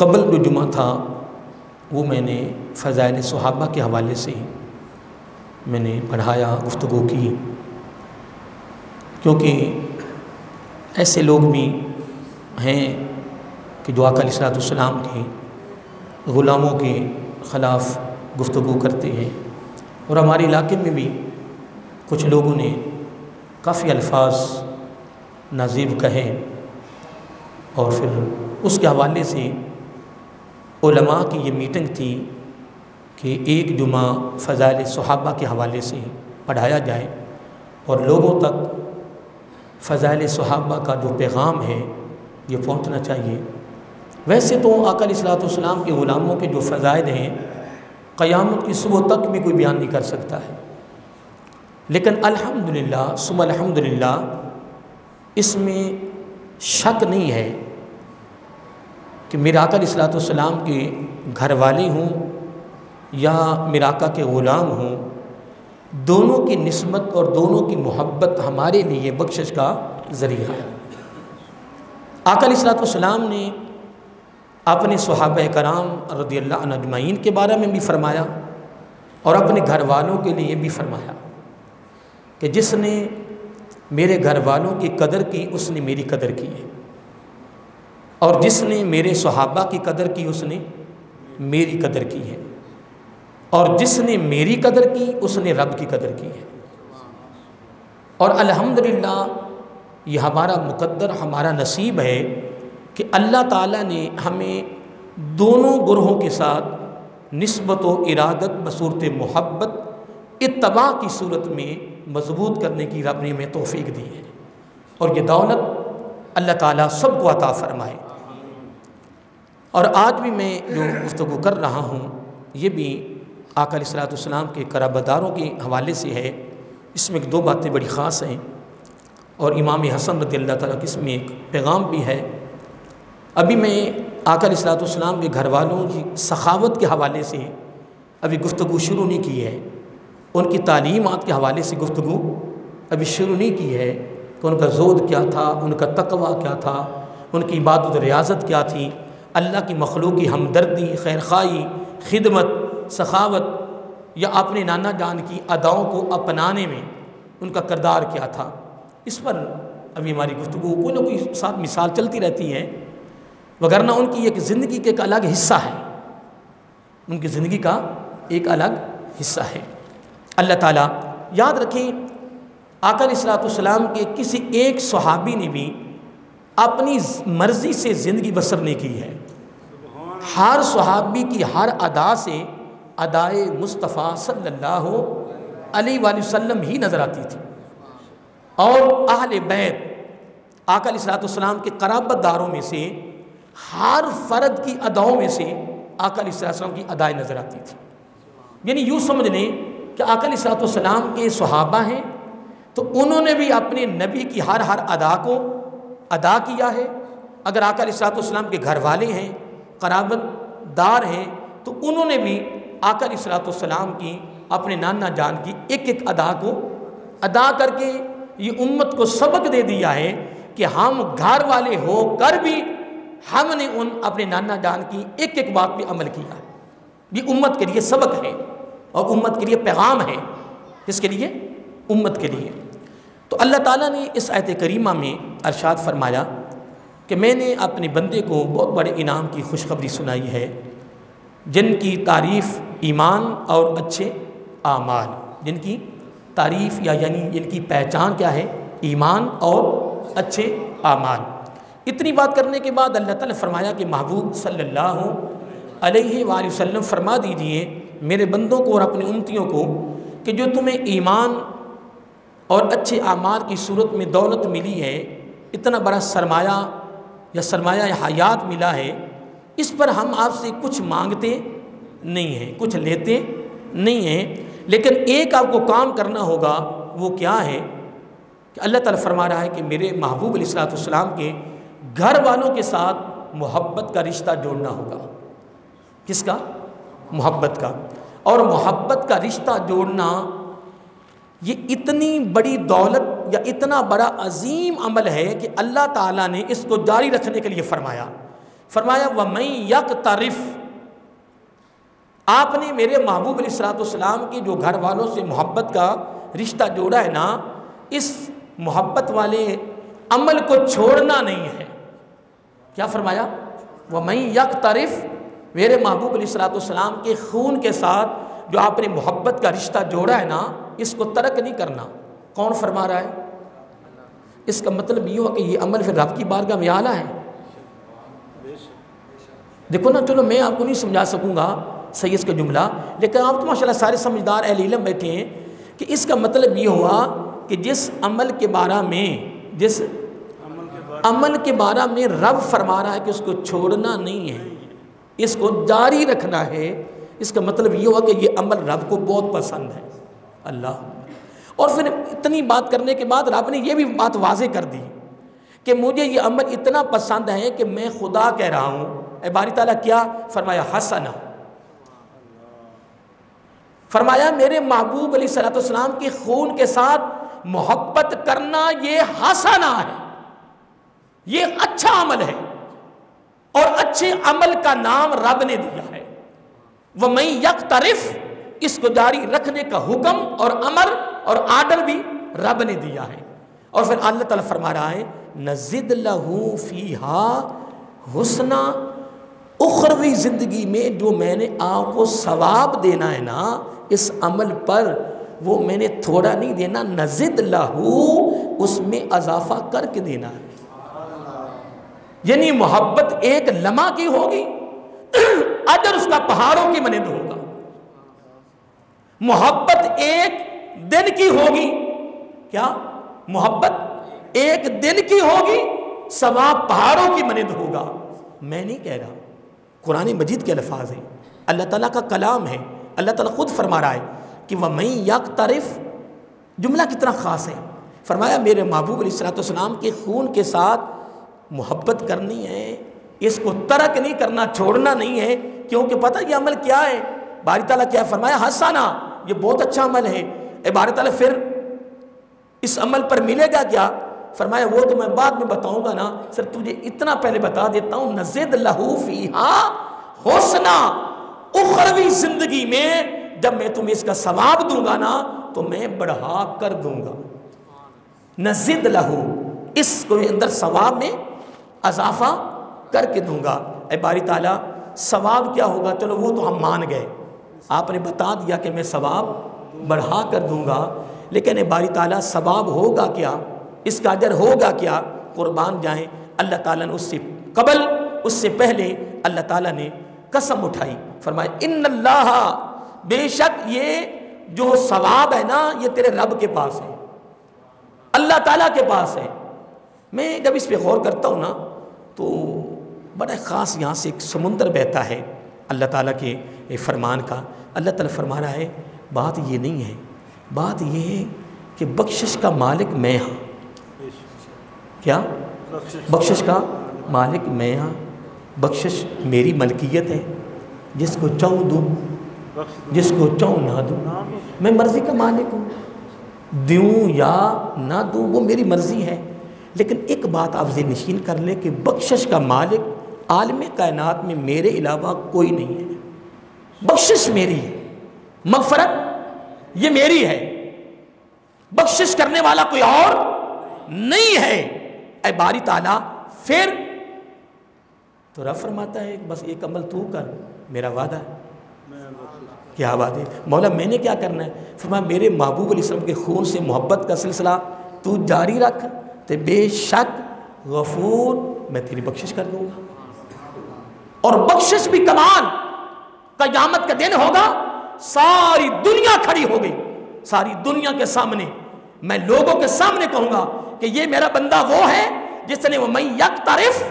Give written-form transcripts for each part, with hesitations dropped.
قبل جو جمعہ تھا وہ میں نے فضائل صحابہ کے حوالے سے میں نے پڑھایا، گفتگو کی، کیونکہ ایسے لوگ بھی ہیں کہ جو آقا علیہ الصلوۃ والسلام کے غلاموں کے خلاف گفتگو کرتے ہیں، اور ہمارے علاقے میں بھی کچھ لوگوں نے کافی الفاظ نازیب کہے، اور پھر اس کے حوالے سے علماء کی یہ میٹنگ تھی کہ ایک جمعہ فضائل صحابہ کے حوالے سے پڑھایا جائے اور لوگوں تک فضائل صحابہ کا جو پیغام ہے یہ پہنچنا چاہیے۔ ویسے تو آقا علیہ الصلوۃ والسلام کے غلاموں کے جو فضائل ہیں قیامت کی صبح تک بھی کوئی بیان نہیں کر سکتا ہے، لیکن الحمدللہ ثم الحمدللہ اس میں شک نہیں ہے کہ میرے آقا علیہ الصلوۃ والسلام کے گھر والے ہوں یا میرے آقا کے غلام ہوں، دونوں کی نسبت اور دونوں کی محبت ہمارے لیے بخشش کا ذریعہ ہے۔ آقا علیہ الصلوۃ والسلام نے اپنے صحابہ کرام رضی اللہ عنہ اجمعین کے بارے میں بھی فرمایا اور اپنے گھر والوں کے لیے بھی فرمایا کہ جس نے میرے گھر والوں کی قدر کی اس نے میری قدر کی ہے، اور جس نے میرے صحابہ کی قدر کی اس نے میری قدر کی ہے، اور جس نے میری قدر کی اس نے رب کی قدر کی ہے۔ اور الحمدللہ یہ ہمارا مقدر، ہمارا نصیب ہے کہ اللہ تعالیٰ نے ہمیں دونوں گروہوں کے ساتھ نسبت و ارادت بصورت محبت اتباع کی صورت میں مضبوط کرنے کی رب نے ہمیں توفیق دی ہے، اور یہ دولت اللہ تعالیٰ سب کو عطا فرمائے۔ اور آج بھی میں جو گفتگو کر رہا ہوں یہ بھی آقا علیہ الصلوۃ والسلام کے قرابتداروں کے حوالے سے ہے۔ اس میں ایک دو باتیں بڑی خاص ہیں، اور امام حسن رضی اللہ تعالیٰ کی اس میں ایک پیغام بھی ہے۔ ابھی میں آقا علیہ الصلوۃ والسلام کے گھر والوں کی سخاوت کے حوالے سے ابھی گفتگو شروع نہیں کی ہے، ان کی تعلیمات کے حوالے سے گفتگو ابھی شروع نہیں کی ہے کہ ان کا زہد کیا تھا، ان کا تقوی کیا تھا، ان کی عبادت و ریاضت کیا تھی، اللہ کی مخلوق کی ہمدردی، خیرخواہی، خدمت، سخاوت، یا اپنے نانا جان کی اداؤں کو اپنانے میں ان کا کردار کیا تھا۔ اس پر ابھی ہماری گفتگو کوئی نہ کوئی ساتھ مثال چلتی رہتی ہے، وگرنہ ان کی ایک زندگی کا ایک الگ حصہ ہے، ان کی زندگی کا ایک الگ حصہ ہے۔ اللہ تعالیٰ یاد رکھیں، آقا علیہ الصلوۃ والسلام کے کسی ایک صحابی نے بھی اپنی مرضی سے زندگی بسر نہیں کی ہے۔ ہر صحابی کی ہر ادا سے ادائے مصطفیٰ صلی اللہ علیہ وآلہ وسلم ہی نظر آتی تھی، اور اہل بیت آقا علیہ الصلوۃ والسلام کے قرابت داروں میں سے ہر فرد کی اداؤں میں سے آقا علیہ الصلوۃ والسلام کی ادائیں نظر آتی تھی۔ یعنی یوں سمجھ لیں کہ آقا علیہ الصلوۃ والسلام کے صحابہ ہیں تو انہوں نے بھی اپنے نبی کی ہر ادا کو ادا کیا ہے۔ اگر آقا علیہ الصلوۃ والسلام کے گھر والے ہیں، قرابت دار ہیں، تو انہوں نے بھی آقا علیہ الصلوۃ والسلام کی اپنے نانا جان کی ایک ایک ادا کو ادا کر کے یہ امت کو سبق دے دیا ہے کہ ہم گھر والے ہو کر بھی ہم نے ان اپنے نانا جان کی ایک ایک بات پہ عمل کیا ہے۔ یہ امت کے لیے سبق ہے اور امت کے لیے پیغام ہے۔ کس کے لیے؟ امت کے لیے۔ تو اللہ تعالیٰ نے اس آیت کریمہ میں ارشاد فرمایا کہ میں نے اپنے بندے کو بہت بڑے انعام کی خوشخبری سنائی ہے، جن کی تعریف ایمان اور اچھے اعمال، جن کی تعریف یعنی جن کی پہچان کیا ہے؟ ایمان اور اچھے اعمال۔ اتنی بات کرنے کے بعد اللہ تعالیٰ نے فرمایا کہ محبوب صلی اللہ علیہ وآلہ وسلم فرما دیجئے میرے بندوں کو اور اپنی امتیوں کو کہ جو تمہیں ایمان اور اچھے اعمال کی صورت میں دولت ملی ہے، اتنا بڑا سرمایہ یا سرمایہ حیات ملا ہے، اس پر ہم آپ سے کچھ مانگتے نہیں ہیں، کچھ لیتے نہیں ہیں، لیکن ایک آپ کو کام کرنا ہوگا۔ وہ کیا ہے کہ اللہ تعالیٰ فرما رہا ہے کہ میرے محبوب علیہ الصلوۃ والسلام کے گھر والوں کے ساتھ محبت کا رشتہ جوڑنا ہوگا۔ کس کا؟ محبت کا۔ اور محبت کا رشتہ جوڑنا یہ اتنی بڑی دولت یا اتنا بڑا عظیم عمل ہے کہ اللہ تعالیٰ نے اس کو جاری رکھنے کے لیے فرمایا فرمایا وَمَن یقترف، آپ نے میرے محبوب علیہ الصلوۃ والسلام کی جو گھر والوں سے محبت کا رشتہ جوڑا ہے نا، اس محبت والے عمل کو چھوڑنا نہیں ہے۔ کیا فرمایا؟ وَمَن یقترف، میرے محبوب علیہ الصلوۃ والسلام کے خون کے ساتھ جو آپ نے محبت کا رشتہ جوڑا ہے نا، اس کو ترک نہیں کرنا۔ کون فرما رہا ہے؟ اس کا مطلب یہ ہوا کہ یہ عمل پھر رب کی بارگاہ میں اعلیٰ ہے۔ دیکھو نا، چلو میں آپ کو نہیں سمجھا سکوں گا صحیح اس کا جملہ، لیکن آپ تو ماشاءاللہ سارے سمجھدار اہل علم بیٹھے ہیں کہ اس کا مطلب یہ ہوا کہ جس عمل کے بارے میں رب فرما رہا ہے کہ اس کو چھوڑنا نہیں ہے، اس کو جاری رکھنا ہے، اس کا مطلب یہ ہوا کہ یہ عمل رب کو بہت پسند ہے۔ اللہ، اور پھر اتنی بات کرنے کے بعد رب نے یہ بھی بات واضح کر دی کہ مجھے یہ عمل اتنا پسند ہے کہ میں خدا کہہ رہا ہوں۔ اے باری تعالیٰ کیا فرمایا؟ حسنہ، فرمایا میرے محبوب علیہ الصلوۃ والسلام کے خون کے ساتھ محبت کرنا یہ حسنہ ہے، یہ اچھا عمل ہے، اور اچھے عمل کا نام رب نے دیا ہے۔ وَمَن یقترف، اس کو جاری رکھنے کا حکم اور امر اور آرڈر بھی رب نے دیا ہے۔ اور پھر اللہ تعالیٰ فرما رہا ہے نزد لہ فیہا حسنا، اخروی زندگی میں جو میں نے آپ کو ثواب دینا ہے نا اس عمل پر، وہ میں نے تھوڑا نہیں دینا، نزد لہ، اس میں اضافہ کر کے دینا ہے۔ یعنی محبت ایک لمحہ کی ہوگی، اجر اس کا پہاڑوں کی مانند ہوگا۔ محبت ایک دن کی ہوگی، کیا؟ محبت ایک دن کی ہوگی، ثواب پہاڑوں کی مانند ہوگا۔ میں نہیں کہہ رہا، قرآن مجید کے الفاظ ہیں، اللہ تعالیٰ کا کلام ہے۔ اللہ تعالیٰ خود فرما رہا ہے کہ وَمَن یقترف، جملہ کتنا خاص ہے۔ فرمایا میرے محبوب علیہ الصلوۃ والسلام کے خون کے ساتھ محبت کرنی ہے، اس کو ترک نہیں کرنا، چھوڑنا نہیں ہے، کیونکہ پتہ یہ عمل کیا ہے؟ باری تعالیٰ کیا فرمایا؟ حسنہ، یہ بہت اچھا عمل ہے۔ اے باری تعالیٰ پھر اس عمل پر ملے گا کیا؟ فرمایا وہ تو میں بعد میں بتاؤں گا نا، سر تجھے اتنا پہلے بتا دیتا ہوں، نزد لہ فیہا حسنا، اخروی زندگی میں جب میں تمہیں اس کا ثواب دوں گا نا تو میں بڑھا کر دوں گا۔ نزد لہ، اس کو اندر ثواب میں اضافہ کر کے دوں گا۔ اے باری تعالیٰ ثواب کیا ہوگا؟ چلو وہ تو ہم مان گئے، آپ نے بتا دیا کہ میں ثواب بڑھا کر دوں گا، لیکن اے باری تعالیٰ ثواب ہوگا کیا؟ اس کا اجر ہوگا کیا؟ قربان جائیں، اللہ تعالیٰ نے اس سے قبل، اس سے پہلے اللہ تعالیٰ نے قسم اٹھائی، فرمایا ان اللہ، بے شک یہ جو ثواب ہے نا یہ تیرے رب کے پاس ہے، اللہ تعالیٰ کے پاس ہے۔ میں جب اس پہ غور کرتا ہوں نا تو بڑا خاص یہاں سے ایک سمندر بہتا ہے اللہ تعالیٰ کے فرمان کا۔ اللہ تعالیٰ فرما رہا ہے بات یہ نہیں ہے، بات یہ ہے کہ بخشش کا مالک میں ہاں۔ کیا؟ بخشش کا مالک میں ہاں، بخشش میری ملکیت ہے، جس کو چاہوں دوں، جس کو چاہوں نہ دوں، میں مرضی کا مالک ہوں، دوں یا نہ دوں وہ میری مرضی ہے۔ لیکن ایک بات آپ ذہن نشین کر لیں کہ بخشش کا مالک عالم کائنات میں میرے علاوہ کوئی نہیں ہے۔ بخشش میری ہے، مغفرت یہ میری ہے، بخشش کرنے والا کوئی اور نہیں ہے۔ اے باری تعالیٰ پھر تو رب فرماتا ہے بس ایک عمل تو کر، میرا وعدہ ہے۔ کیا بات ہے مولا، میں نے کیا کرنا ہے؟ فرمایا میرے محبوب علیہ السلام کے خون سے محبت کا سلسلہ تو جاری رکھ، تو بے شک غفور، میں تیری بخشش کر دوں گا۔ اور بخشش بھی کمال، قیامت کا دن ہوگا، ساری دنیا کھڑی ہو گئی، ساری دنیا کے سامنے میں لوگوں کے سامنے کہوں گا کہ یہ میرا بندہ وہ ہے جس نے وَمَن یقترف،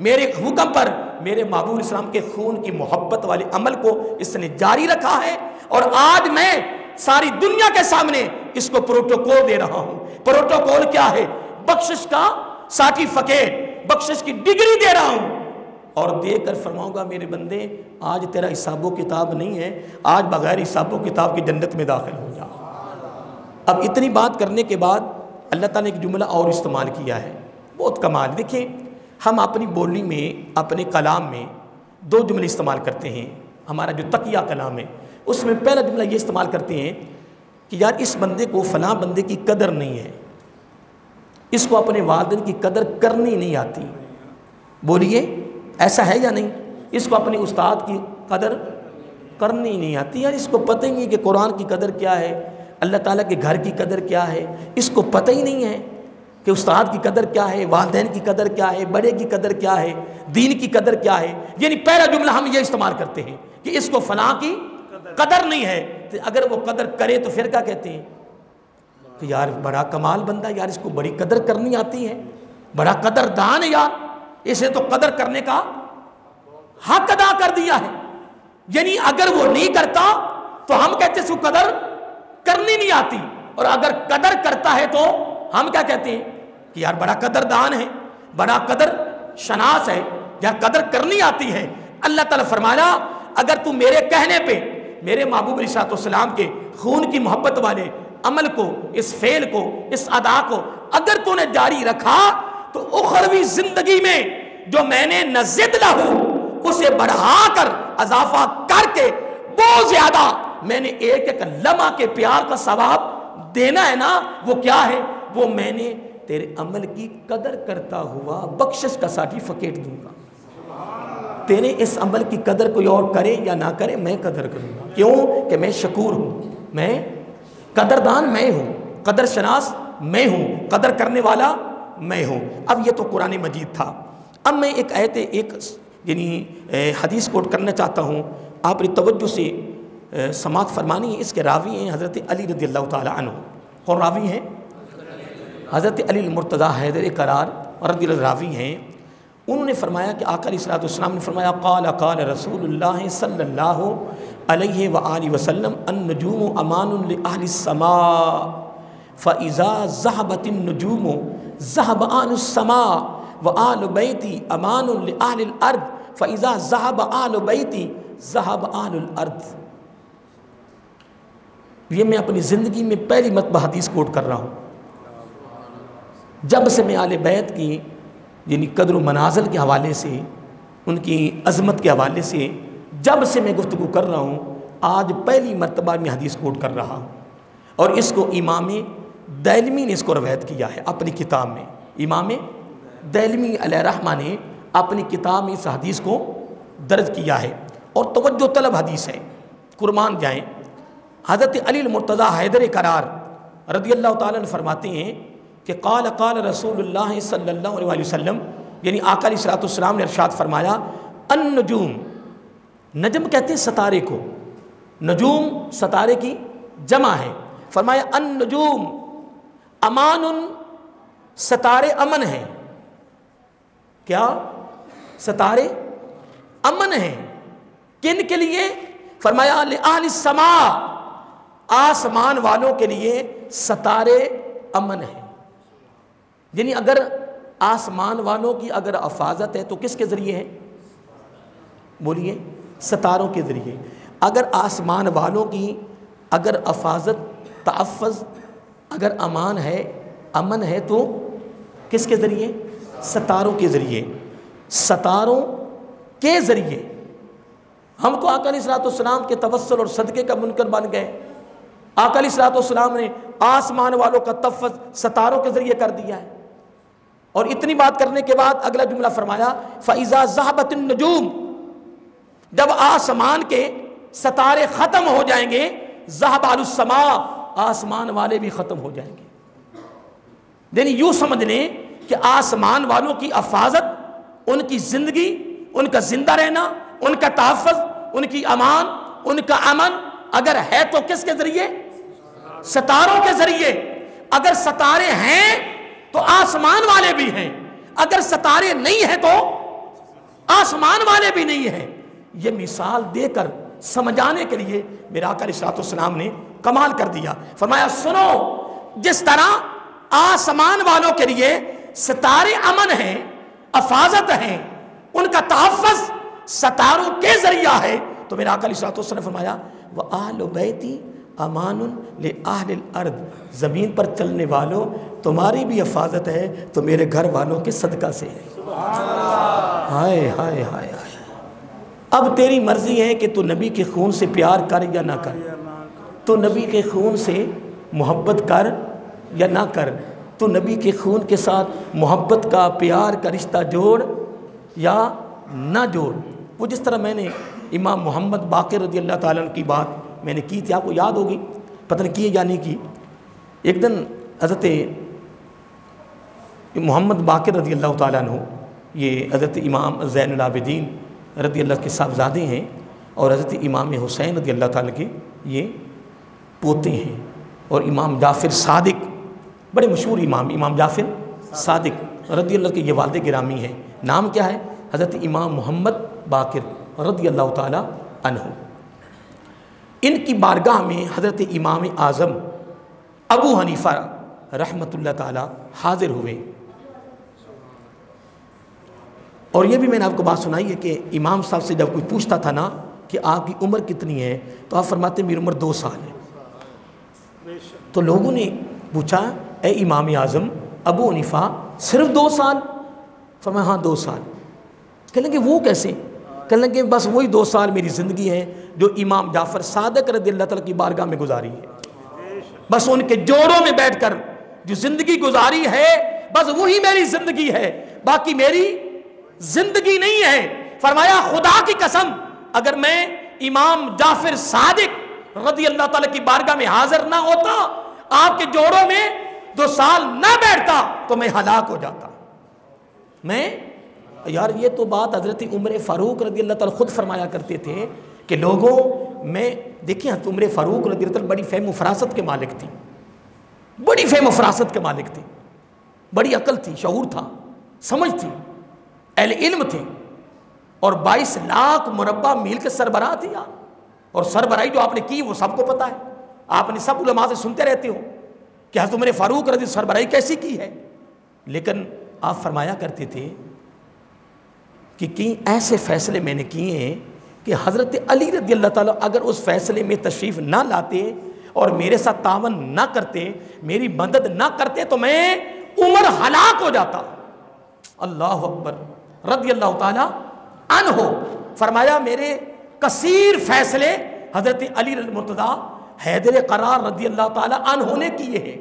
میرے حکم پر میرے محبوب علیہ السلام کے خون کی محبت والے عمل کو اس نے جاری رکھا ہے، اور آج میں ساری دنیا کے سامنے اس کو پروٹوکول دے رہا ہوں۔ پروٹوکول کیا ہے؟ بخشش کا سرٹیفکیٹ، بخشش کی ڈگری دے رہا ہوں، اور دے کر فرماؤں گا میرے بندے آج تیرا حساب و کتاب نہیں ہے، آج بغیر حساب و کتاب کی جنت میں داخل ہو جا۔ اب اتنی بات کرنے کے بعد اللہ تعالیٰ نے ایک جملہ اور استعمال کیا ہے، بہت کمال۔ دیکھیں ہم اپنی بولی میں اپنے کلام میں دو جملے استعمال کرتے ہیں. ہمارا جو تقیہ کلام ہے اس میں پہلا جملہ یہ استعمال کرتے ہیں کہ یار اس بندے کو فلاں بندے کی قدر نہیں ہے، اس کو اپنے والدین کی قدر کرنی نہیں آتی. بولیے ایسا ہے یا نہیں؟ اس کو اپنے استاد کی قدر کرنی نہیں آتی. یار اس کو پتہ ہی نہیں کہ قرآن کی قدر کیا ہے، اللہ تعالیٰ کے گھر کی قدر کیا ہے، اس کو پتہ ہی نہیں ہے کہ استاد کی قدر کیا ہے، والدین کی قدر کیا ہے، بڑے کی قدر کیا ہے، دین کی قدر کیا ہے. یعنی پہلا جملہ ہم یہ استعمال کرتے ہیں کہ اس کو فلاں کی قدر نہیں ہے. تو اگر وہ قدر کرے تو پھر کیا کہتے ہیں کہ یار بڑا کمال بندہ، یار اس کو بڑی قدر کرنی آتی ہے، بڑا قدر دان ہے، یار اسے تو قدر کرنے کا حق ادا کر دیا ہے. یعنی اگر وہ نہیں کرتا تو ہم کہتے ہیں اس کو قدر کرنی نہیں آتی، اور اگر قدر کرتا ہے تو ہم کیا کہتے ہیں کہ یار بڑا قدر دان ہے، بڑا قدر شناس ہے، یا قدر کرنی آتی ہے. اللہ تعالیٰ فرمایا اگر تو میرے کہنے پہ میرے محبوب علیہ السلام کے خون کی محبت والے عمل کو، اس فعل کو، اس ادا کو اگر تو نے جاری رکھا تو اخروی زندگی میں جو میں نے نزد لہو اسے بڑھا کر اضافہ کر کے بہت زیادہ میں نے ایک ایک لمحہ کے پیار کا ثواب دینا ہے نا. وہ کیا ہے؟ وہ میں نے تیرے عمل کی قدر کرتا ہوا بخشش کا سرٹیفکیٹ دوں گا. تیرے اس عمل کی قدر کوئی اور کرے یا نہ کرے میں قدر کروں گا. کیوں؟ کہ میں شکور ہوں، میں قدردان میں ہوں، قدر شناس میں ہوں، قدر کرنے والا میں ہوں. اب یہ تو قرآن مجید تھا. اب میں ایک آیت ایک یعنی حدیث کوٹ کرنا چاہتا ہوں، آپ نے توجہ سے سماعت فرمانی ہے. اس کے راوی ہیں حضرت علی رضی اللہ تعالی عنہ. کون راوی ہیں؟ حضرت علی المرتضیٰ حیدر قرار رضی اللہ راوی ہیں. انہوں نے فرمایا کہ آقا علیہ السلام نے فرمایا قال رسول اللہ صلی اللہ علیہ وآلہ وسلم النجوم امان لأہل السماء فإذا ذهبت النجوم ذهب آل السماء وآل بیتی امان لأہل الارض فإذا ذهب آل بیتی ذهب آل الارض. یہ میں اپنی زندگی میں پہلی مرتبہ حدیث کوٹ کر رہا ہوں. جب سے میں آل بیت کی یعنی قدر و منازل کے حوالے سے، ان کی عظمت کے حوالے سے جب سے میں گفتگو کر رہا ہوں، آج پہلی مرتبہ میں حدیث کوٹ کر رہا ہوں. اور اس کو امام دیلمی نے اس کو روایت کیا ہے اپنی کتاب میں. امام دیلمی علیہ رحمہ نے اپنی کتاب میں اس حدیث کو درج کیا ہے، اور توجہ طلب حدیث ہے، قربان جائیں. حضرت علی المرتضیٰ حیدر قرار رضی اللہ تعالیٰ عنہ فرماتے ہیں کہ قال رسول اللہ صلی اللہ علیہ وسلم، یعنی آقا علیہ السلام نے ارشاد فرمایا النجوم، نجم کہتے ہیں ستارے کو، نجوم ستارے کی جمع ہے. فرمایا النجوم امان، ستارے امن ہیں. کیا؟ ستارے امن ہیں. کن کے لیے؟ فرمایا لأہل السماء، آسمان والوں کے لیے ستارے امن ہیں. یعنی اگر آسمان والوں کی اگر حفاظت ہے تو کس کے ذریعے ہے؟ بولیے ستاروں کے ذریعے. اگر آسمان والوں کی اگر حفاظت، تحفظ، اگر امان ہے، امن ہے تو کس کے ذریعے؟ ستاروں کے ذریعے. ستاروں کے ذریعے ہم تو آقا علیہ السلام کے توسل اور صدقے کا منکر بن گئے. آقا علیہ السلام نے آسمان والوں کا تحفظ ستاروں کے ذریعے کر دیا ہے. اور اتنی بات کرنے کے بعد اگلا جملہ فرمایا فَإِذَا ذَهَبَتِ النُّجُومُ، جب آسمان کے ستارے ختم ہو جائیں گے ذَهَبَ أَهْلُ السَّمَاءِ، آسمان والے بھی ختم ہو جائیں گے. یعنی یوں سمجھ لیں کہ آسمان والوں کی حفاظت، ان کی زندگی، ان کا زندہ رہنا، ان کا تحفظ، ان کی امان، ان کا امن اگر ہے تو کس کے ذریعے؟ ستاروں کے ذریعے. اگر ستارے ہیں تو آسمان والے بھی ہیں، اگر ستارے نہیں ہیں تو آسمان والے بھی نہیں ہیں. یہ مثال دے کر سمجھانے کے لیے میرا آقا علیہ السلام نے کمال کر دیا. فرمایا سنو، جس طرح آسمان والوں کے لیے ستارے امن ہیں، حفاظت ہیں، ان کا تحفظ ستاروں کے ذریعہ ہے، تو میرا آقا علیہ السلام نے فرمایا وَآلُ بَيْتِ امان لأہل الارض، زمین پر چلنے والوں تمہاری بھی حفاظت ہے تو میرے گھر والوں کے صدقہ سے ہے۔ ہائے ہائے ہائے ہائے، اب تیری مرضی ہے کہ تو نبی کے خون سے پیار کر یا نہ کر، تو نبی کے خون سے محبت کر یا نہ کر، تو نبی کے خون کے ساتھ محبت کا پیار کا رشتہ جوڑ یا نہ جوڑ۔ وہ جس طرح میں نے امام محمد باقر رضی اللہ تعالیٰ عنہ کی بات میں نے کی تھی، آپ کو یاد ہوگی، پتہ نہیں کی یا نہیں کی۔ ایک دن حضرت محمد باقر رضی اللہ تعالیٰ عنہ، یہ حضرت امام زین العابدین رضی اللہ کے صاحبزادے ہیں اور حضرت امام حسین رضی اللہ تعالیٰ کے یہ پوتے ہیں، اور امام جعفر صادق بڑے مشہور امام جعفر صادق رضی اللہ کے یہ والد گرامی ہیں۔ نام کیا ہے؟ حضرت امام محمد باقر رضی اللہ تعالیٰ عنہ۔ ان کی بارگاہ میں حضرت امام اعظم ابو حنیفہ رحمۃ اللہ تعالیٰ حاضر ہوئے، اور یہ بھی میں نے آپ کو بات سنائی ہے کہ امام صاحب سے جب کوئی پوچھتا تھا نا کہ آپ کی عمر کتنی ہے تو آپ فرماتے میری عمر 2 سال ہے۔ تو لوگوں نے پوچھا اے امام اعظم ابو حنیفہ صرف 2 سال؟ فرمایا ہاں 2 سال۔ کہنے لگے وہ کیسے؟ کہنے لگے بس وہی 2 سال میری زندگی ہے جو امام جعفر صادق رضی اللہ تعالیٰ کی بارگاہ میں گزاری ہے، بس ان کے جوڑوں میں بیٹھ کر جو زندگی گزاری ہے بس وہی میری زندگی ہے، باقی میری زندگی نہیں ہے۔ فرمایا خدا کی قسم اگر میں امام جعفر صادق رضی اللہ تعالیٰ کی بارگاہ میں حاضر نہ ہوتا، آپ کے جوڑوں میں 2 سال نہ بیٹھتا تو میں ہلاک ہو جاتا۔ یار یہ تو بات حضرت عمر فاروق رضی اللہ تعالیٰ خود فرمایا کرتے تھے کہ لوگوں میں دیکھیں عمر فاروق رضی اللہ تعالیٰ بڑی فہم و فراست کے مالک تھی، بڑی فہم و فراست کے مالک تھے، بڑی عقل تھی، شعور تھا، سمجھ تھی، اہل علم تھے، اور 22 لاکھ مربع میل کے سربراہ تھی یار، اور سربراہی جو آپ نے کی وہ سب کو پتہ ہے، آپ نے سب علماء سے سنتے رہتے ہو کہ حضرت عمر فاروق رضی اللہ سربراہی کیسی کی ہے، لیکن آپ فرمایا کرتے تھے کہ کئی ایسے فیصلے میں نے کیے ہیں کہ حضرت علی رضی اللہ تعالیٰ اگر اس فیصلے میں تشریف نہ لاتے اور میرے ساتھ تعاون نہ کرتے، میری مدد نہ کرتے تو میں عمر ہلاک ہو جاتا۔ اللہ اکبر رضی اللہ تعالیٰ عنہ۔ فرمایا میرے کثیر فیصلے حضرت علی المرتضیٰ حیدر قرار رضی اللہ تعالیٰ عنہ نے کیے ہیں۔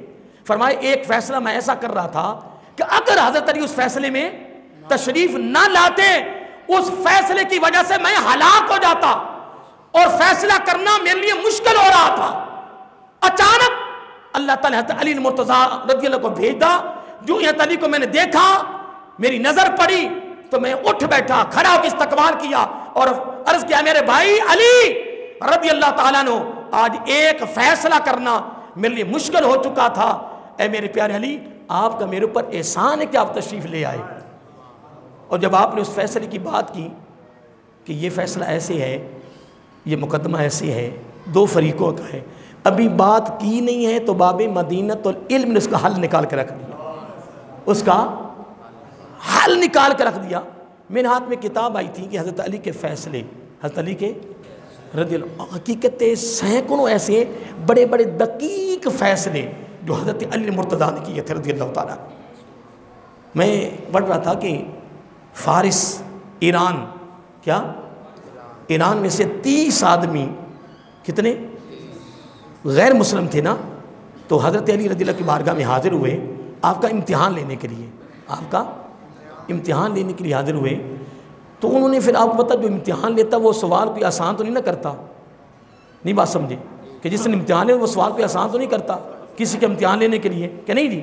فرمایا ایک فیصلہ میں ایسا کر رہا تھا کہ اگر حضرت علی اس فیصلے میں تشریف نہ لاتے اس فیصلے کی وجہ سے میں ہلاک ہو جاتا، اور فیصلہ کرنا میرے لیے مشکل ہو رہا تھا۔ اچانک اللہ تعالیٰ حضرت علی المرتضیٰ رضی اللہ کو بھیجا، جو حضرت علی کو میں نے دیکھا میری نظر پڑی تو میں اٹھ بیٹھا، کھڑا ہو کے استقبال کیا اور عرض کیا میرے بھائی علی رضی اللہ تعالیٰ عنہ، آج ایک فیصلہ کرنا میرے لیے مشکل ہو چکا تھا، اے میرے پیارے علی آپ کا میرے اوپر احسان ہے کہ آپ تشریف لے آئے۔ اور جب آپ نے اس فیصلے کی بات کی کہ یہ فیصلہ ایسے ہے، یہ مقدمہ ایسے ہے، 2 فریقوں کا ہے، ابھی بات کی نہیں ہے تو باب مدینۃ العلم نے اس کا حل نکال کے رکھ دیا، اس کا حل نکال کے رکھ دیا۔ میرے ہاتھ میں کتاب آئی تھی کہ حضرت علی کے فیصلے، حضرت علی کے رضی اللہ، حقیقت سینکڑوں ایسے بڑے بڑے دقیق فیصلے جو حضرت علی مرتضیٰ نے کیے تھے رضی اللہ تعالیٰ۔ میں پڑھ رہا تھا کہ فارس ایران، کیا ایران میں سے 30 آدمی کتنے غیر مسلم تھے نا، تو حضرت علی رضی اللہ کی بارگاہ میں حاضر ہوئے آپ کا امتحان لینے کے لیے، آپ کا امتحان لینے کے لیے حاضر ہوئے۔ تو انہوں نے پھر آپ کو پتہ جو امتحان لیتا وہ سوال کوئی آسان تو نہیں نہ کرتا، نہیں بات سمجھے کہ جس نے امتحان لے وہ سوال کوئی آسان تو نہیں کرتا کسی کے امتحان لینے کے لیے کہ نہیں جی۔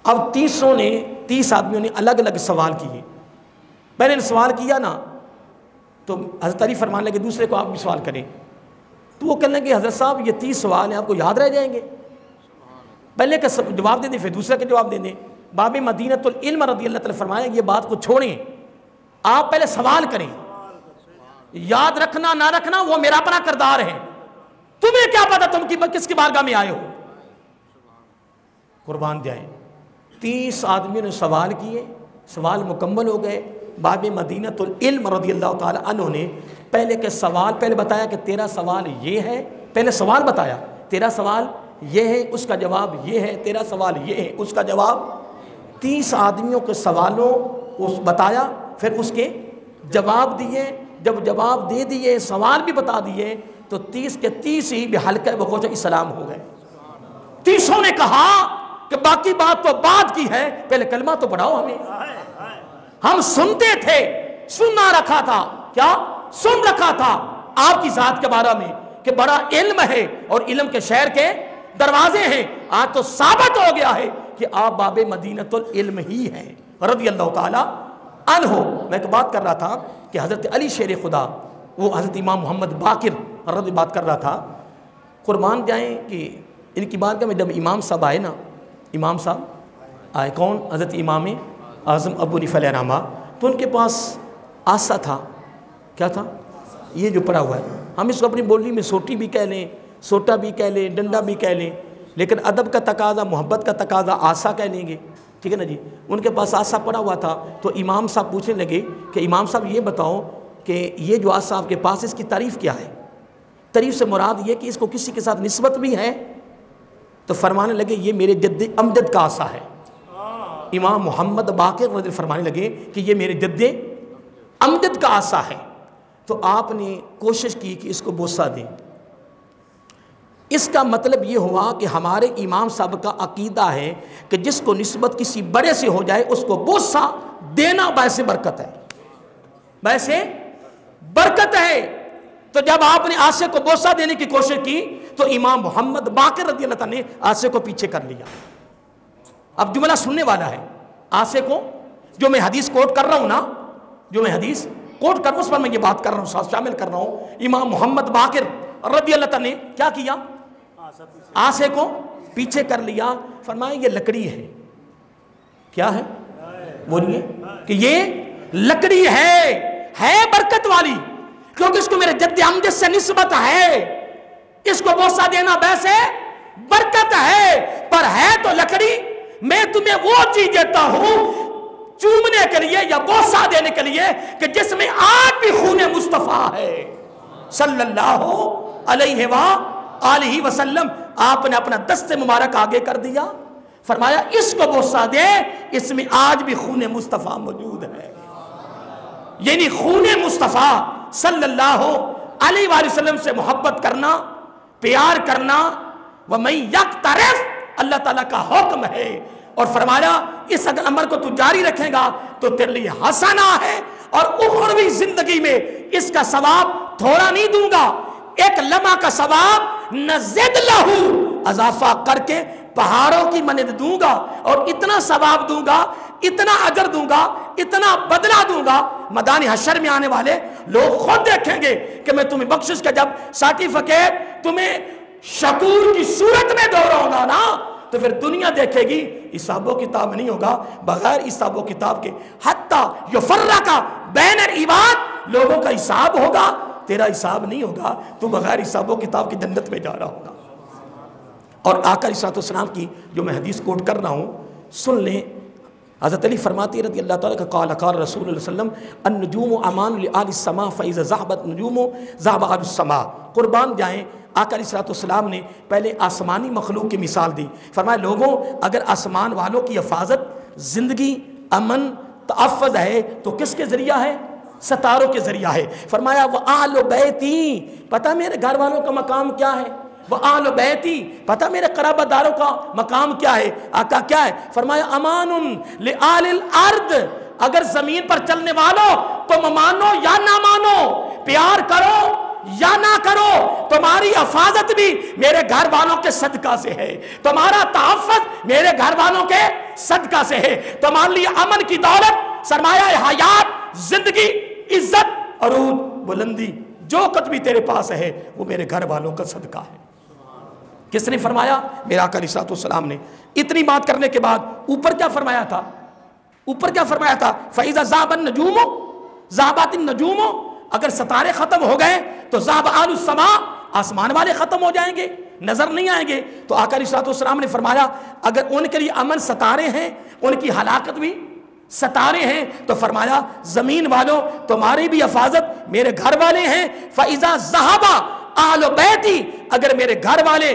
اب 30 آدمیوں نے الگ الگ سوال کیے، پہلے نے سوال کیا نا تو حضرت علی فرمانے لگے دوسرے کو آپ بھی سوال کریں، تو وہ کہنے لگے حضرت صاحب یہ 30 سوال ہیں آپ کو یاد رہ جائیں گے، پہلے کا جواب دے دیں پھر دوسرے کا جواب دے دیں۔ باب مدینۃ العلم رضی اللہ تعالیٰ فرمایا یہ بات کو چھوڑیں، آپ پہلے سوال کریں، یاد رکھنا نہ رکھنا وہ میرا اپنا کردار ہے، تمہیں کیا پتا تم کس کی بارگاہ میں آئے ہو، قربان جائیں۔ 30 آدمیوں نے سوال کیے، سوال مکمل ہو گئے۔ باب مدینۃ العلم رضی اللہ تعالیٰ عنہ نے پہلے کے سوال پہلے بتایا کہ تیرا سوال یہ ہے، پہلے سوال بتایا تیرا سوال یہ ہے، اس کا جواب یہ ہے، تیرا سوال یہ ہے، اس کا جواب۔ 30 آدمیوں کے سوالوں کو بتایا، پھر اس کے جواب دیے، جب جواب دے دیے، سوال بھی بتا دیے، تو 30 کے 30 ہی بحلقہ بخوش اسلام ہو گئے۔ 30 نے کہا کہ باقی بات تو بعد کی ہے، پہلے کلمہ تو پڑھاؤ ہمیں۔ ہم سنتے تھے، سننا رکھا تھا، کیا سن رکھا تھا آپ کی ذات کے بارے میں کہ بڑا علم ہے اور علم کے شہر کے دروازے ہیں۔ آج تو ثابت ہو گیا ہے کہ آپ باب مدینۃ العلم ہی ہیں رضی اللہ تعالی عنہ۔ میں ایک بات کر رہا تھا کہ حضرت علی شیر خدا، وہ حضرت امام محمد باقر رضی بات کر رہا تھا، قربان جائیں کہ ان کی بات میں جب امام صاحب آئے نا، امام صاحب آئے، کون؟ حضرت امام اعظم ابو حنیفہ علیہ رحمہ، تو ان کے پاس آسا تھا، کیا تھا؟ یہ جو پڑا ہوا ہے، ہم اس کو اپنی بولی میں سوٹی بھی کہہ لیں، سوٹا بھی کہہ لیں، ڈنڈا بھی کہہ لیں، لیکن ادب کا تقاضا، محبت کا تقاضا آسا کہہ لیں گے، ٹھیک ہے نا جی۔ ان کے پاس آسا پڑا ہوا تھا، تو امام صاحب پوچھنے لگے کہ امام صاحب یہ بتاؤ کہ یہ جو آسا آپ کے پاس، اس کی تعریف کیا ہے؟ تعریف سے مراد یہ کہ اس کو کسی کے ساتھ نسبت بھی ہے؟ تو فرمانے لگے یہ میرے جد امجد کا آسا ہے۔ امام محمد باقر رضی فرمانے لگے کہ یہ میرے جد امجد کا آسا ہے۔ تو آپ نے کوشش کی کہ اس کو بوسہ دیں۔ اس کا مطلب یہ ہوا کہ ہمارے امام صاحب کا عقیدہ ہے کہ جس کو نسبت کسی بڑے سے ہو جائے اس کو بوسہ دینا باعث برکت ہے، باعث برکت ہے۔ تو جب آپ نے آسے کو بوسہ دینے کی کوشش کی تو امام محمد باقر رضی اللہ عنہ نے آسے کو پیچھے کر لیا۔ اب جملہ سننے والا ہے، آسے کو جو میں حدیث کوٹ کر رہا ہوں نا، جو میں حدیث کوٹ کر رہا ہوں اس پر میں یہ بات کر رہا ہوں، ساتھ شامل کر رہا ہوں۔ امام محمد باقر رضی اللہ عنہ نے کیا کیا؟ آسے کو پیچھے کر لیا، فرمایا یہ لکڑی ہے۔ کیا ہے؟ بولیے کہ یہ لکڑی ہے برکت والی، کیونکہ اس کو میرے جد امجد سے نسبت ہے، اس کو بوسہ دینا ویسے برکت ہے، پر ہے تو لکڑی۔ میں تمہیں وہ چیز دیتا ہوں چومنے کے لیے یا بوسہ دینے کے لیے کہ جس میں آج بھی خون مصطفیٰ ہے صلی اللہ علیہ وآلہ وسلم۔ آپ نے اپنا دست مبارک آگے کر دیا، فرمایا اس کو بوسہ دے، اس میں آج بھی خون مصطفیٰ موجود ہے۔ یعنی خون مصطفیٰ صلی اللہ علیہ وآلہ وسلم سے محبت کرنا، پیار کرنا، وَمَن يَقْتَرِفْ اللہ تعالیٰ کا حکم ہے، اور فرمایا اس عمل کو تو جاری رکھے گا تو تیرے لیے حسنہ ہے، اور اخروی زندگی میں اس کا ثواب تھوڑا نہیں دوں گا، ایک لمحہ کا ثواب نزد لہو اضافہ کر کے پہاڑوں کی مانند دوں گا، اور اتنا ثواب دوں گا، اتنا اجر دوں گا، اتنا بدلہ دوں گا، میدان حشر میں آنے والے لوگ خود دیکھیں گے کہ میں تمہیں بخشش کا جب سرٹیفکیٹ تمہیں شکور کی صورت میں دو رہا ہوں گا نا، تو پھر دنیا دیکھے گی حساب و کتاب نہیں ہوگا، بغیر حساب و کتاب کے حتی یفرق بین العباد، لوگوں کا حساب ہوگا، تیرا حساب نہیں ہوگا، تو بغیر حساب و کتاب کی جنت میں جا رہا ہوگا۔ اور آقا علیہ السلام کی جو میں حدیث کوٹ کر رہا ہوں سن لیں، حضرت علی فرماتی رضی اللہ تعالیٰ کا قال رسول اللہ صلی اللہ علیہ وسلم النجوم امان لآل السماء فاذا ذهبت النجوم ذهب اهل السماء۔ قربان جائیں آقا علیہ السلام نے پہلے آسمانی مخلوق کی مثال دی، فرمایا لوگوں اگر آسمان والوں کی حفاظت، زندگی، امن، تحفظ ہے تو کس کے ذریعہ ہے؟ ستاروں کے ذریعہ ہے۔ فرمایا وآل بیتی، پتہ میرے گھر والوں کا مقام کیا ہے؟ وآل بیتی، پتہ میرے قرابہ داروں کا مقام کیا ہے؟ آقا کیا ہے؟ فرمایا امان لآل الارض، اگر زمین پر چلنے والوں تم مانو یا نہ مانو، پیار کرو یا نہ کرو، تمہاری حفاظت بھی میرے گھر والوں کے صدقہ سے ہے، تمہارا تحفظ میرے گھر والوں کے صدقہ سے ہے، تمہارے لیے امن کی دولت، سرمایہ حیات، زندگی، عزت، عروج، بلندی، جو کچھ بھی تیرے پاس ہے وہ میرے گھر والوں کا صدقہ ہے۔ کس نے فرمایا؟ میرا آقا علیہ السلام نے۔ اتنی بات کرنے کے بعد اوپر کیا فرمایا تھا؟ اوپر کیا فرمایا تھا؟ فَإِذَا ذَهَبَ النُّجُومُ ذَهَبَتِ النُّجُومُ، اگر ستارے ختم ہو گئے تو ذَهَبَ أَهْلُ السَّمَاء، آسمان والے ختم ہو جائیں گے، نظر نہیں آئیں گے۔ تو آقا علیہ السلام نے فرمایا اگر ان کے لیے امن ستارے ہیں، ان کی ہلاکت بھی ستارے ہیں، تو فرمایا زمین والوں تمہاری بھی حفاظت میرے گھر والے ہیں۔ فَإِذَا ذَهَبَ أَهْلُ بَيْتِي، اگر میرے گھر والے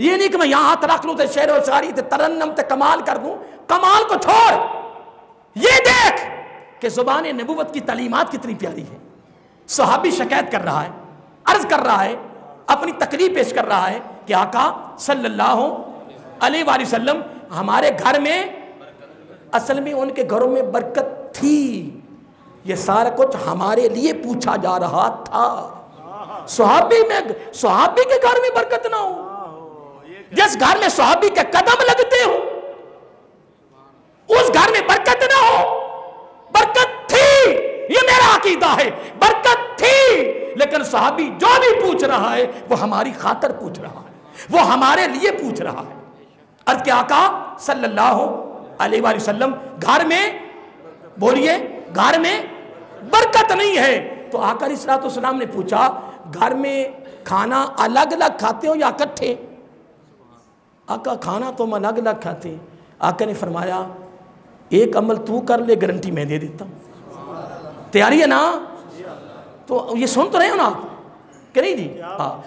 یہ نہیں کہ میں یہاں ہاتھ رکھ لوں تو شعر و شاعری تے ترنم تے کمال کر دوں. کمال کو چھوڑ، یہ دیکھ کہ زبان نبوت کی تعلیمات کتنی پیاری ہے. صحابی شکایت کر رہا ہے، عرض کر رہا ہے، اپنی تقریر پیش کر رہا ہے کہ آقا صلی اللہ علیہ وآلہ وسلم ہمارے گھر میں، اصل میں ان کے گھروں میں برکت تھی، یہ سارا کچھ ہمارے لیے پوچھا جا رہا تھا. صحابی کے گھر میں برکت نہ ہو، جس گھر میں صحابی کے قدم لگتے ہو اس گھر میں برکت نہ ہو. برکت تھی، یہ میرا عقیدہ ہے، برکت تھی، لیکن صحابی جو بھی پوچھ رہا ہے وہ ہماری خاطر پوچھ رہا ہے، وہ ہمارے لیے پوچھ رہا ہے. عرض کہ آقا صلی اللہ علیہ وآلہ وسلم گھر میں، بولیے، گھر میں برکت نہیں ہے. تو آقا علیہ السلام نے پوچھا گھر میں کھانا الگ الگ کھاتے ہو یا اکٹھے؟ آقا کھانا تو ہم الگ الگ کھاتے ہیں. آقا نے فرمایا ایک عمل تو کر لے، گارنٹی میں دے دیتا ہوں. تیاری ہے نا؟ تو یہ سن تو رہے ہو نا آپ کہ نہیں جی؟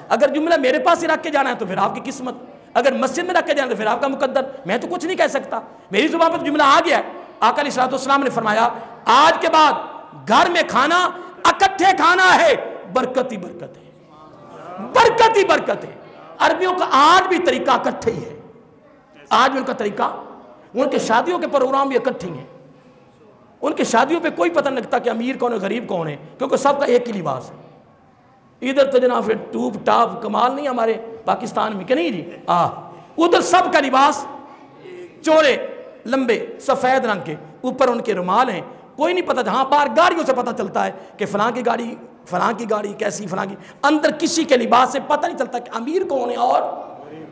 اگر جملہ میرے پاس ہی رکھ کے جانا ہے تو پھر آپ کی قسمت، اگر مسجد میں رکھ کے جانا ہے تو پھر آپ کا مقدر. میں تو کچھ نہیں کہہ سکتا، میری زبان پر جملہ آ گیا ہے. آقا علیہ السلام نے فرمایا آج کے بعد گھر میں کھانا اکٹھے کھانا ہے، برکت ہی برکت ہے، برکت ہی برکت ہے. عربیوں کا آج بھی طریقہ اکٹھے ہی ہے. آج بھی ان کا طریقہ، ان کے شادیوں کے پروگرام بھی اکٹھے ہیں. ان کے شادیوں پہ کوئی پتہ نہیں لگتا کہ امیر کون ہے غریب کون ہے، کیونکہ سب کا ایک ہی لباس ہے. ادھر تو جناب پھر ٹوپ ٹاپ کمال نہیں ہمارے پاکستان میں کہ نہیں جی؟ ادھر سب کا لباس چوڑے لمبے سفید رنگ کے، اوپر ان کے رومال ہیں. کوئی نہیں پتہ، ہاں باہر گاڑیوں سے پتہ چلتا ہے کہ فلاں کی گاڑی کیسی، فلاں کی. اندر کسی کے لباس سے پتہ نہیں چلتا کہ امیر کون ہے اور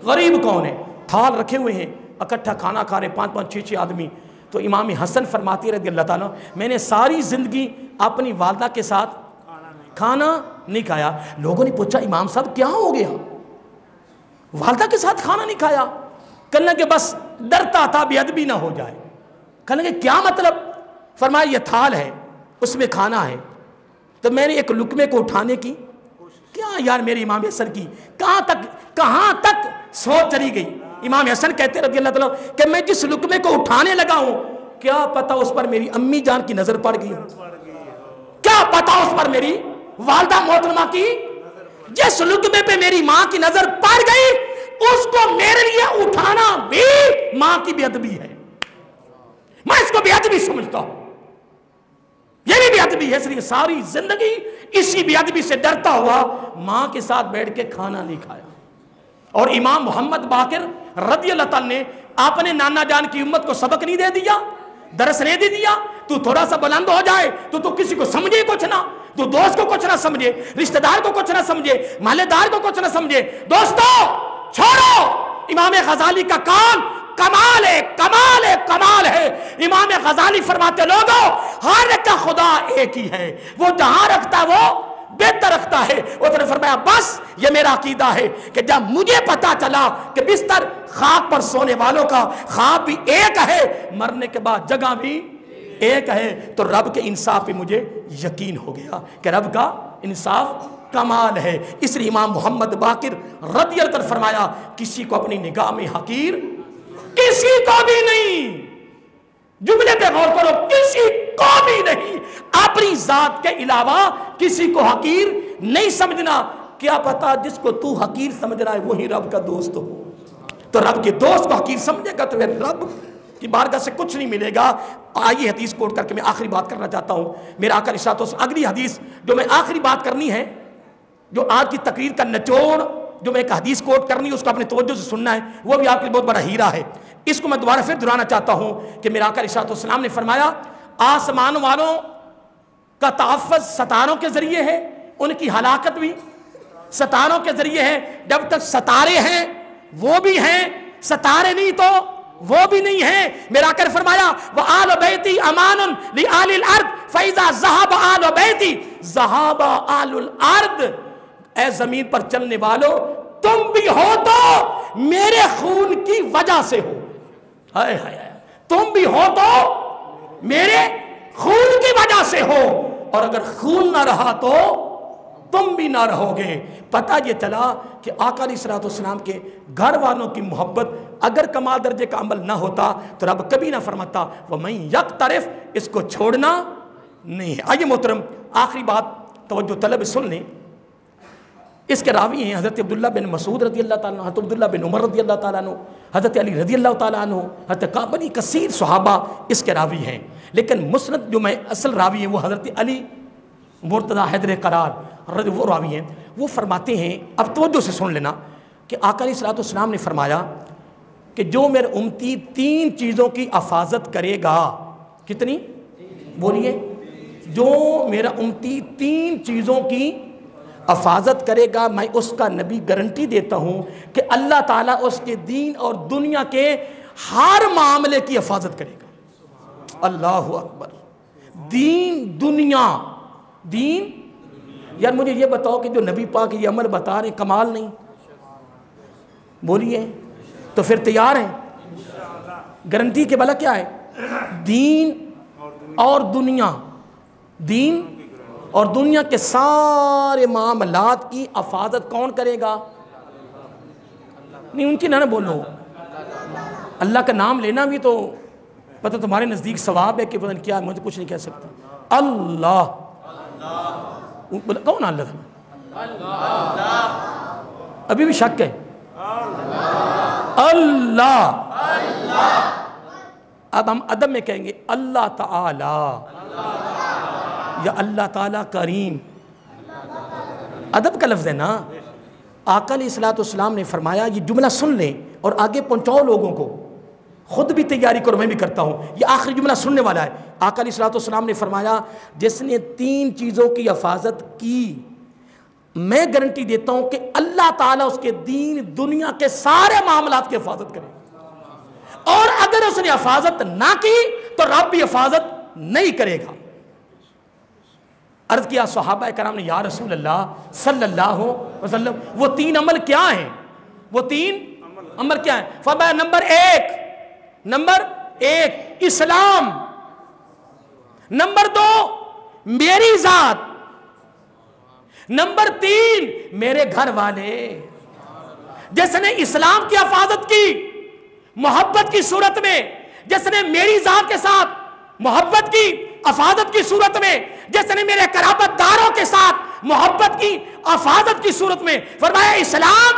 غریب کون ہے. تھال رکھے ہوئے ہیں، اکٹھا کھانا کھا رہے 5-5 6-6 آدمی. تو امام حسن فرماتی رضی اللہ تعالیٰ، میں نے ساری زندگی اپنی والدہ کے ساتھ کھانا نہیں کھایا. لوگوں نے پوچھا امام صاحب کیا ہو گیا، والدہ کے ساتھ کھانا نہیں کھایا؟ کہنے کہ بس ڈرتا تھا بے ادبی نہ ہو جائے. کہنے کہ کیا مطلب؟ فرمایا یہ تھال ہے، اس میں کھانا ہے، تو میں نے ایک لقمے کو اٹھانے کی، کیا یار میرے امام حسن کی کہاں تک سوچ چلی گئی. امام حسن کہتے رضی اللہ تعالیٰ کہ میں جس لقمے کو اٹھانے لگا ہوں کیا پتہ اس پر میری امی جان کی نظر پڑ گئی، کیا پتہ اس پر میری والدہ محترمہ کی، جس لقمے پہ میری ماں کی نظر پڑ گئی اس کو میرے لیے اٹھانا بھی ماں کی بے ادبی ہے. میں اس کو بے ادبی سمجھتا ہوں، یہ بھی بے ادبی ہے. اس لیے ساری زندگی اسی بے ادبی سے ڈرتا ہوا ماں کے ساتھ بیٹھ کے کھانا نہیں کھایا. اور امام محمد باقر رضی اللہ تعالیٰ نے اپنے نانا جان کی امت کو سبق نہیں دے دیا، درس نہیں دے دیا. تو تھوڑا سا بلند ہو جائے تو کسی کو سمجھے کچھ نہ، تو دوست کو کچھ نہ سمجھے، رشتہ دار کو کچھ نہ سمجھے، محلے دار کو کچھ نہ سمجھے. دوستو چھوڑو، امام غزالی کا کام کمال ہے، کمال ہے، کمال ہے. امام غزالی فرماتے لوگوں ہر کا خدا ایک ہی ہے، وہ جہاں رکھتا وہ بہتر رکھتا ہے. اس نے فرمایا بس یہ میرا عقیدہ ہے کہ جب مجھے پتا چلا کہ بستر خاک پر سونے والوں کا خواب بھی ایک ہے، مرنے کے بعد جگہ بھی ایک ہے، تو رب کے انصاف پہ مجھے یقین ہو گیا کہ رب کا انصاف کمال ہے. اس لیے امام محمد باقر رضی اللہ عنہ فرمایا کسی کو اپنی نگاہ میں حقیر کسی کو بھی نہیں. جملے پہ غور کرو، کسی کو بھی نہیں، اپنی ذات کے علاوہ کسی کو حقیر نہیں سمجھنا. کیا پتا جس کو تو حقیر سمجھ رہا ہے وہی رب کا دوست ہو، تو رب کے دوست کو حقیر سمجھے گا تو پھر رب کی بارگاہ سے کچھ نہیں ملے گا. آئیے حدیث کوٹ کر کے میں آخری بات کرنا چاہتا ہوں. میرا آقا علیہ السلام، اگلی حدیث جو میں آخری بات کرنی ہے، جو آج کی تقریر کا نچوڑ، جو میں ایک حدیث کوٹ کرنی ہے اس کو اپنے توجہ سے سننا ہے، وہ بھی آپ کے لیے بہت بڑا ہیرا ہے. اس کو میں دوبارہ پھر دہرانا چاہتا ہوں کہ میرا آقا علیہ السلام نے فرمایا آسمان والوں کا تحفظ ستاروں کے ذریعے ہے، ان کی ہلاکت بھی ستاروں کے ذریعے ہے. جب تک ستارے ہیں وہ بھی ہیں، ستارے نہیں تو وہ بھی نہیں ہیں. میرا آقا نے فرمایا وَآلُ بَيْتِي أَمَانٌ لِآلِ الْأَرْضِ فَإِذَا ذَهَبَ آلُ بَيْتِي ذَهَبَ آلُ الْأَرْضِ. اے زمین پر چلنے والو تم بھی ہو تو میرے خون کی وجہ سے ہو، ہائے ہائے، تم بھی ہو تو میرے خون کی وجہ سے ہو، اور اگر خون نہ رہا تو تم بھی نہ رہو گے۔ پتہ یہ چلا کہ آقا علیہ الصلوۃ والسلام کے گھر والوں کی محبت اگر کمال درجے کا عمل نہ ہوتا تو رب کبھی نہ فرماتا وَمَن یقترف، اس کو چھوڑنا نہیں ہے۔ آئیے محترم آخری بات توجہ طلب سن لیں۔ اس کے راوی ہیں حضرت عبداللہ بن مسعود رضی اللہ تعالیٰ عنہ، حضرت عبداللہ بن عمر رضی اللہ تعالیٰ عنہ، حضرت علی رضی اللہ تعالیٰ عنہ، حضرت بنی کثیر صحابہ اس کے راوی ہیں۔ لیکن مسند جو میں اصل راوی ہیں وہ حضرت علی مرتضیٰ حیدر قرار وہ راوی ہیں۔ وہ فرماتے ہیں، اب توجہ سے سن لینا، کہ آقا علیہ الصلوۃ والسلام نے فرمایا کہ جو میرے امتی 3 چیزوں کی حفاظت کرے گا، کتنی بولیے؟ جو میرا امتی 3 چیزوں کی حفاظت کرے گا، میں اس کا نبی گارنٹی دیتا ہوں کہ اللہ تعالیٰ اس کے دین اور دنیا کے ہر معاملے کی حفاظت کرے گا۔ اللہ اکبر۔ دین دنیا، دین، یار مجھے یہ بتاؤ کہ جو نبی پاک یہ عمل بتا رہے ہیں کمال نہیں؟ بولیے تو پھر تیار ہیں؟ گارنٹی کے بلا کیا ہے؟ دین اور دنیا، دین اور دنیا کے سارے معاملات کی حفاظت کون کرے گا؟ نہیں ان کی نہ بولو، اللہ کا نام لینا بھی تو پتہ تمہارے نزدیک ثواب ہے کہ پتہ نہیں کیا ہے، مجھے کچھ نہیں کہہ سکتا۔ اللہ، کون اللہ تھا؟ ابھی بھی شک ہے؟ اللہ، اب ہم ادب میں کہیں گے اللہ تعالی یا اللہ تعالیٰ کریم، ادب کا لفظ ہے نا۔ آقا علیہ الصلوۃ والسلام نے فرمایا، یہ جملہ سن لیں اور آگے پہنچاؤ لوگوں کو، خود بھی تیاری کرو، میں بھی کرتا ہوں، یہ آخری جملہ سننے والا ہے۔ آقا علیہ الصلوۃ والسلام نے فرمایا جس نے 3 چیزوں کی حفاظت کی، میں گارنٹی دیتا ہوں کہ اللہ تعالیٰ اس کے دین دنیا کے سارے معاملات کی حفاظت کرے، اور اگر اس نے حفاظت نہ کی تو رب بھی حفاظت نہیں کرے گا۔ عرض کیا صحابہ کرام نے، یا رسول اللہ صلی اللہ علیہ وسلم وہ 3 عمل کیا ہیں؟ وہ 3 عمل کیا ہیں؟ فرمایا نمبر ایک اسلام، نمبر 2 میری ذات، نمبر 3 میرے گھر والے۔ جس نے اسلام کی حفاظت کی محبت کی صورت میں، جس نے میری ذات کے ساتھ محبت کی حفاظت کی صورت میں، جس نے میرے قرابت داروں کے ساتھ محبت کی حفاظت کی صورت میں، فرمایا اسلام،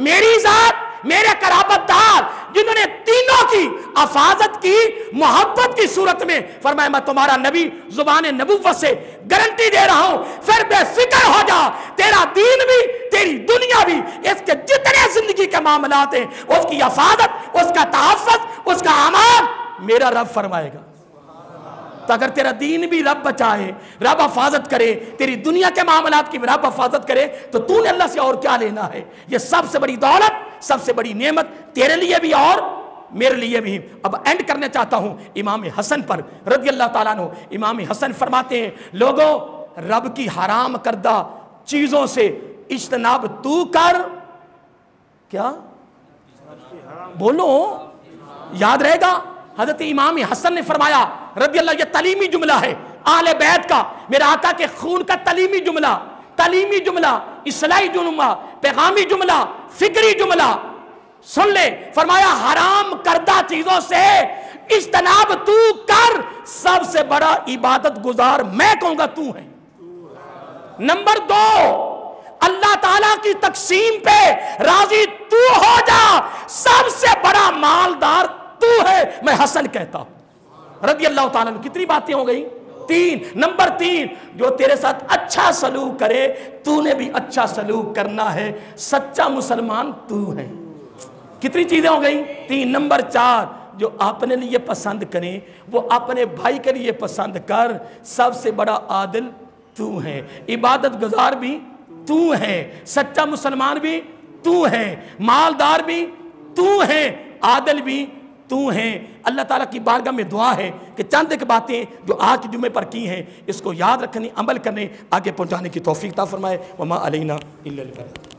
میری ذات، میرے قرابت دار، جنہوں نے تینوں کی حفاظت کی محبت کی صورت میں، فرمایا میں تمہارا نبی زبان نبوت سے گارنٹی دے رہا ہوں، پھر بے فکر ہو جا، تیرا دین بھی تیری دنیا بھی، اس کے جتنے زندگی کے معاملات ہیں اس کی حفاظت، اس کا تحفظ، اس کا امان میرا رب فرمائے گا۔ تو اگر تیرا دین بھی رب بچائے، رب حفاظت کرے، تیری دنیا کے معاملات کی رب حفاظت کرے، تو تو نے اللہ سے اور کیا لینا ہے؟ یہ سب سے بڑی دولت، سب سے بڑی نعمت تیرے لیے بھی اور میرے لیے بھی۔ اب اینڈ کرنا چاہتا ہوں امام حسن پر رضی اللہ تعالیٰ عنہ۔ امام حسن فرماتے ہیں، لوگوں رب کی حرام کردہ چیزوں سے اجتناب تو کر، کیا بولو یاد رہے گا؟ حضرت امام حسن نے فرمایا رضی اللہ، یہ تعلیمی جملہ ہے اہل بیت کا، میرے آقا کے خون کا تعلیمی جملہ، اصلاحی جملہ، پیغامی جملہ، فکری جملہ، سن لے۔ فرمایا حرام کردہ چیزوں سے اجتناب تو کر، سب سے بڑا عبادت گزار میں کہوں گا تو ہے۔ نمبر 2، اللہ تعالیٰ کی تقسیم پہ راضی تو ہو جا، سب سے بڑا مالدار تو ہے، میں حسن کہتا ہوں رضی اللہ تعالیٰ عنہ۔ کتنی باتیں ہو گئی؟ 3۔ نمبر 3، جو تیرے ساتھ اچھا سلوک کرے تو نے بھی اچھا سلوک کرنا ہے، سچا مسلمان تو ہے۔ کتنی چیزیں ہو گئی؟ 3۔ نمبر 4، جو اپنے لیے پسند کریں وہ اپنے بھائی کے لیے پسند کر، سب سے بڑا عادل تو ہے، عبادت گزار بھی تو ہے، سچا مسلمان بھی تو ہے، مالدار بھی تو ہے، عادل بھی تو ہیں۔ اللہ تعالیٰ کی بارگاہ میں دعا ہے کہ چند ایک باتیں جو آج کے جمعے پر کی ہیں اس کو یاد رکھنے، عمل کرنے، آگے پہنچانے کی توفیق عطا فرمائے۔ وما علینا الا البلاغ۔